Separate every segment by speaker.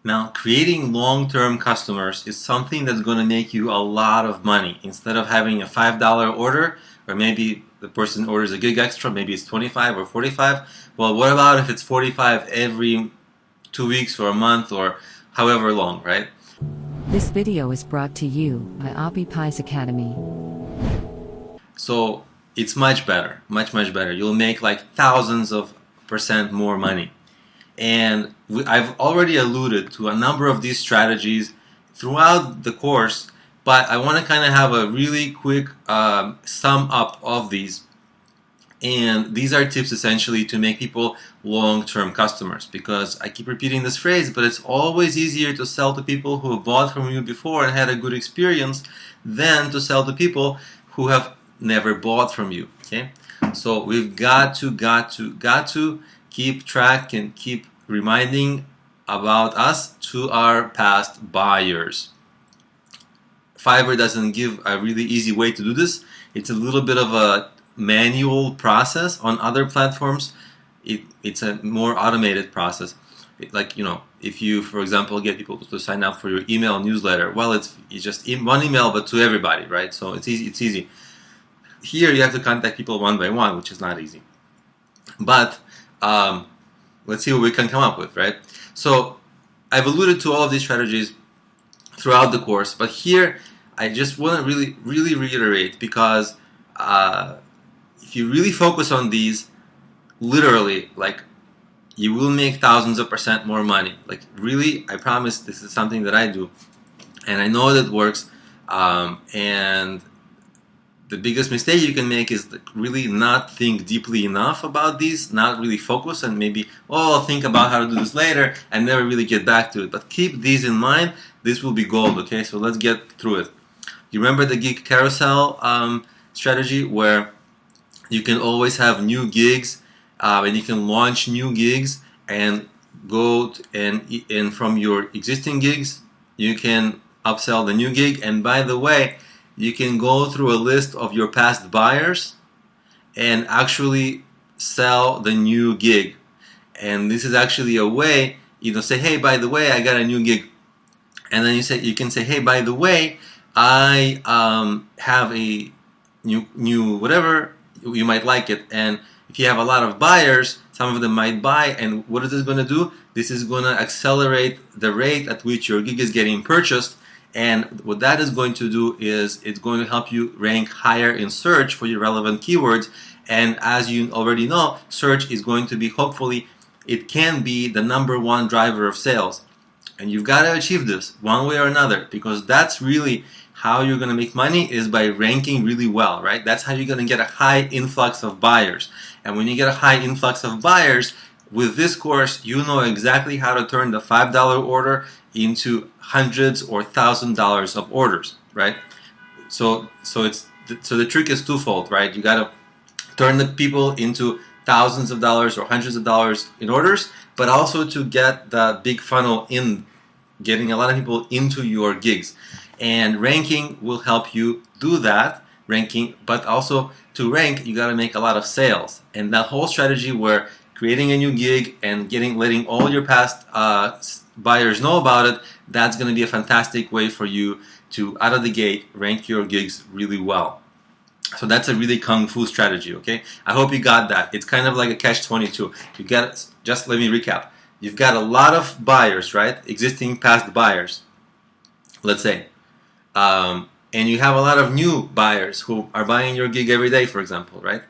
Speaker 1: Now, creating long-term customers is something that's going to make you a lot of money. Instead of having a $5 order, or maybe the person orders a gig extra, maybe it's 25 or 45. Well, what about if it's 45 every 2 weeks or a month or however long, right?
Speaker 2: This video is brought to you by OppiPies Academy.
Speaker 1: So it's much better, much better. You'll make like thousands of % more money. And I've already alluded to a number of these strategies throughout the course, but I want to kind of have a really quick sum up of these. And these are tips essentially to make people long-term customers, because I keep repeating this phrase, but it's always easier to sell to people who have bought from you before and had a good experience than to sell to people who have never bought from you. Okay, so we've got to keep track and keep reminding about us to our past buyers. Fiverr doesn't give a really easy way to do this. It's a little bit of a manual process. On other platforms, it's a more automated process. Like, you know, if you, for example, get people to sign up for your email newsletter, well, it's just one email, but to everybody, right? So it's easy. Here you have to contact people one by one, which is not easy. But let's see what we can come up with, right? So I've alluded to all of these strategies throughout the course, but here I just want to really reiterate, because if you really focus on these, literally, like, you will make thousands of % more money. Like, really, I promise this is something that I do, and I know that it works. And the biggest mistake you can make is really not think deeply enough about these, not really focus, and maybe, oh, I'll think about how to do this later, and never really get back to it. But keep these in mind. This will be gold, okay? So let's get through it. You remember the gig carousel strategy, where you can always have new gigs, and you can launch new gigs and go and from your existing gigs, you can upsell the new gig. And by the way, you can go through a list of your past buyers and actually sell the new gig. And this is actually a way, you know, say, hey, by the way, I got a new gig. And then you can say, hey, by the way, I have a new whatever, you might like it. And if you have a lot of buyers, some of them might buy. And what is this going to do? This is going to accelerate the rate at which your gig is getting purchased. And what that is going to do is it's going to help you rank higher in search for your relevant keywords. And as you already know, search is going to be, hopefully, it can be the #1 driver of sales. And you've got to achieve this one way or another, because that's really how you're going to make money, is by ranking really well, right? That's how you're going to get a high influx of buyers. And when you get a high influx of buyers, with this course, you know exactly how to turn the $5 order into hundreds or $1,000s of orders, right? So the trick is twofold, right? You got to turn the people into thousands of dollars or hundreds of dollars in orders, but also to get the big funnel in, getting a lot of people into your gigs. And ranking will help you do that, ranking, but also to rank, you got to make a lot of sales. And that whole strategy where creating a new gig and letting all your past buyers know about it, that's going to be a fantastic way for you to, out of the gate, rank your gigs really well. So that's a really kung fu strategy, okay? I hope you got that. It's kind of like a catch-22. You get, just let me recap. You've got a lot of buyers, right? Existing past buyers, let's say. And you have a lot of new buyers who are buying your gig every day, for example, right?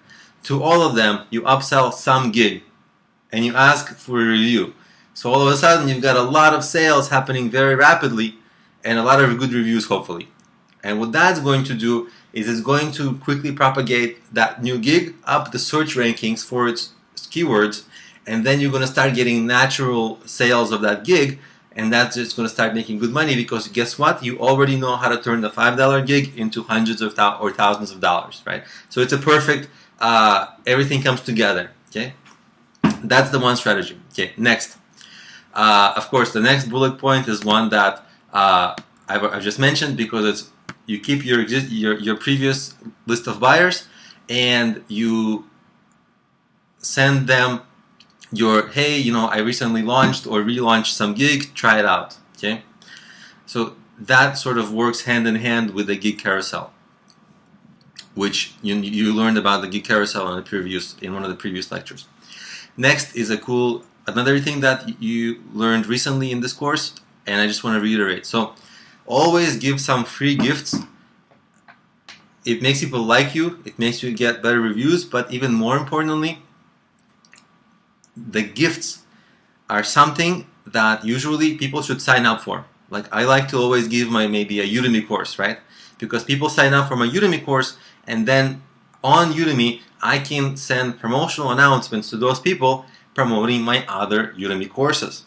Speaker 1: To all of them, you upsell some gig and you ask for a review. So all of a sudden, you've got a lot of sales happening very rapidly and a lot of good reviews, hopefully. And what that's going to do is it's going to quickly propagate that new gig up the search rankings for its keywords, and then you're going to start getting natural sales of that gig, and that's just going to start making good money, because guess what? You already know how to turn the $5 gig into hundreds of or thousands of dollars, right? So it's a perfect, everything comes together, okay? That's the one strategy. Okay, next. Of course, the next bullet point is one that I've just mentioned, because it's, you keep your previous list of buyers and you send them hey, I recently launched or relaunched some gig, try it out. Okay, so that sort of works hand in hand with the gig carousel, which you learned about the gig carousel in one of the previous lectures. Next is another thing that you learned recently in this course, and I just want to reiterate. So always give some free gifts. It makes people like you, it makes you get better reviews, but even more importantly, the gifts are something that usually people should sign up for. Like, I like to always give maybe a Udemy course, right? Because people sign up for my Udemy course, and then on Udemy I can send promotional announcements to those people promoting my other Udemy courses.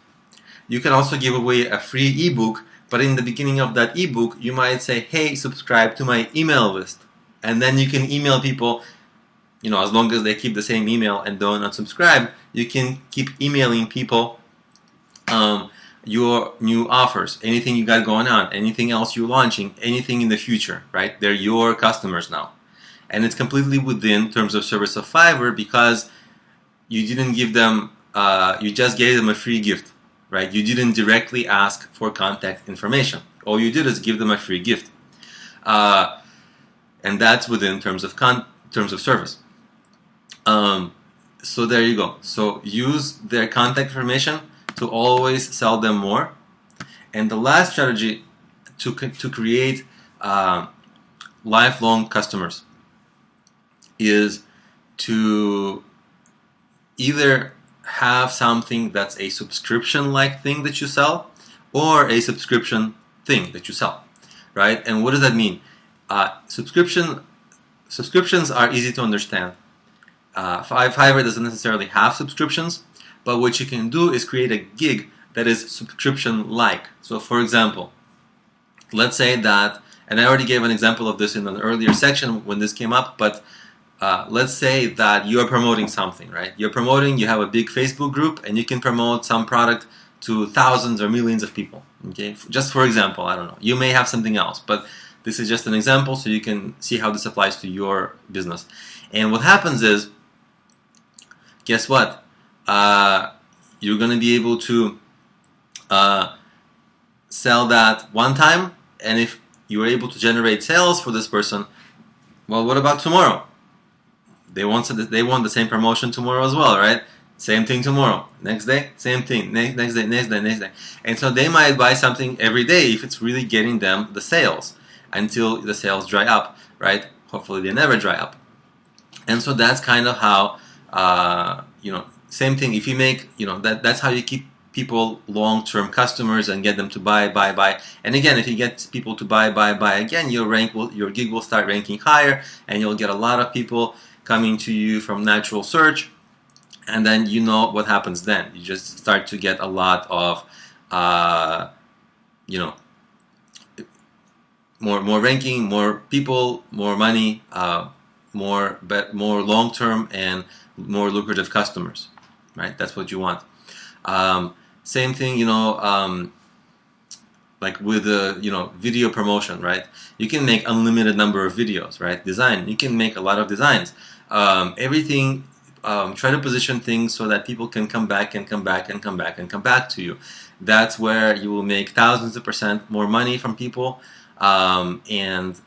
Speaker 1: You can also give away a free ebook, but in the beginning of that ebook you might say, hey, subscribe to my email list. And then you can email people, as long as they keep the same email and don't unsubscribe, you can keep emailing people your new offers, anything you got going on, anything else you're launching, anything in the future, right? They're your customers now. And it's completely within terms of service of Fiverr because you didn't give them, you just gave them a free gift, right? You didn't directly ask for contact information. All you did is give them a free gift. And that's within terms of service. So there you go. So use their contact information to always sell them more. And the last strategy to create lifelong customers is to either have something that's a subscription-like thing that you sell or a subscription thing that you sell, right? And what does that mean? Subscriptions are easy to understand. Fiverr doesn't necessarily have subscriptions, but what you can do is create a gig that is subscription-like. So for example, let's say that, and I already gave an example of this in an earlier section when this came up, but let's say that you're promoting something, right? You have a big Facebook group, and you can promote some product to thousands or millions of people, okay? Just for example, I don't know. You may have something else, but this is just an example so you can see how this applies to your business. And what happens is, guess what? You're going to be able to sell that one time, and if you were able to generate sales for this person, well, what about tomorrow? They want the same promotion tomorrow as well, right? Same thing tomorrow. Next day, same thing. Next day. And so they might buy something every day if it's really getting them the sales until the sales dry up, right? Hopefully they never dry up. And so that's kind of how, same thing. If you make, that's how you keep people long-term customers and get them to buy. And again, if you get people to buy again, your gig will start ranking higher, and you'll get a lot of people coming to you from natural search. And then what happens then. You just start to get a lot of, more ranking, more people, more money, more long-term and more lucrative customers, right? That's what you want. Same thing, like with the video promotion, right? You can make unlimited number of videos, right? Design, you can make a lot of designs. Everything. Try to position things so that people can come back to you. That's where you will make thousands of percent more money from people, and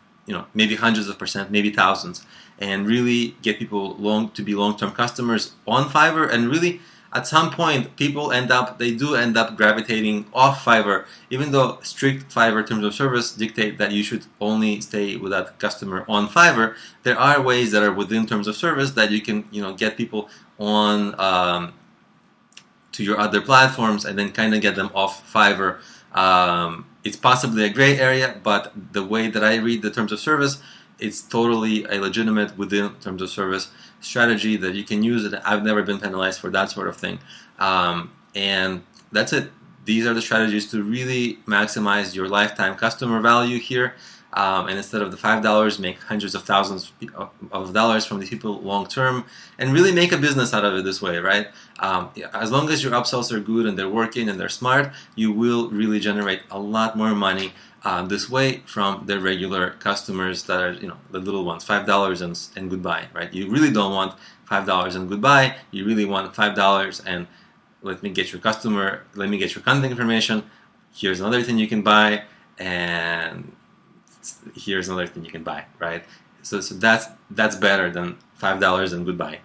Speaker 1: maybe hundreds of percent, maybe thousands, and really get people to be long-term customers on Fiverr. And really, at some point, people they do end up gravitating off Fiverr, even though strict Fiverr terms of service dictate that you should only stay with that customer on Fiverr. There are ways that are within terms of service that you can, get people on to your other platforms and then kind of get them off Fiverr. It's possibly a gray area, but the way that I read the terms of service, it's totally a legitimate within terms of service strategy that you can use. And I've never been penalized for that sort of thing. And that's it. These are the strategies to really maximize your lifetime customer value here. and instead of the $5, make hundreds of thousands of dollars from these people long term, and really make a business out of it this way, right? As long as your upsells are good and they're working and they're smart, you will really generate a lot more money this way from the regular customers that are, the little ones, $5 and goodbye, right? You really don't want $5 and goodbye. You really want $5 and let me get your contact information. Here's another thing you can buy, and here's another thing you can buy, right? So that's better than $5 and goodbye.